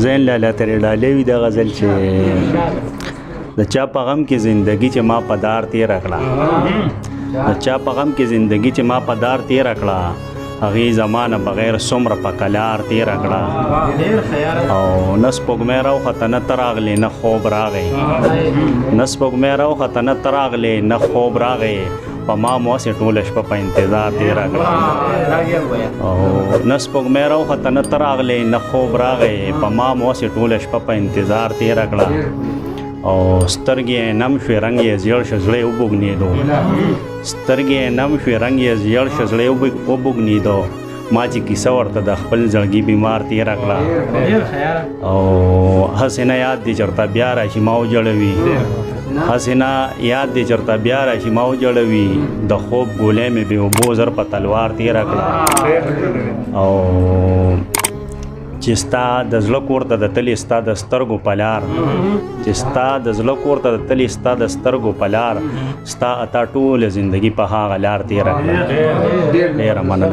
زین لالا ترې ډالۍ وي د غزل چې د چا په غم کې زندګي چې ما په دار تېره کړه د چا په غم کې زندګي چې ما په دار تېره کړه هغې زمانه بغیر څومره په کلار تېره کړه او نه سپوږمۍ راوخته نه ته راغلې نه خوب راغی نه سپوږمۍ راوخته نه ته راغلې نه خوب راغی په ما مو هسې ټوله شپه په انتظار تېره کړه او نه سپوږمۍ راوخته نه ته راغلې نه خوب راغی په ما مو هسې ټوله شپه په انتظار تېره کړه او سترګې نم شوې رنګ یې زیړ شه زړه یې وبوږنېدو سترګې نم شوې رنګ یې زیړ شه زړه یې وبوږنېدو ما چې کیسه ورته د خپل زړګي بیمار تېره کړه او هسې نه یاد دې چېرته بیا راشي ما وجړوي هسې نه یاد دې چېرته بیا راشي ما وجړوي د خوب ګولۍ مې بې اوبو زر په تلوار تېره کړه او چې ستا د زړه کور ته د تلې ستا د سترګو په لار چې ستا د زړه کور ته د تلې ستا د سترګو په لار ستا اتا ټوله زندګي په هغه لار تېره کړه ډېره مننه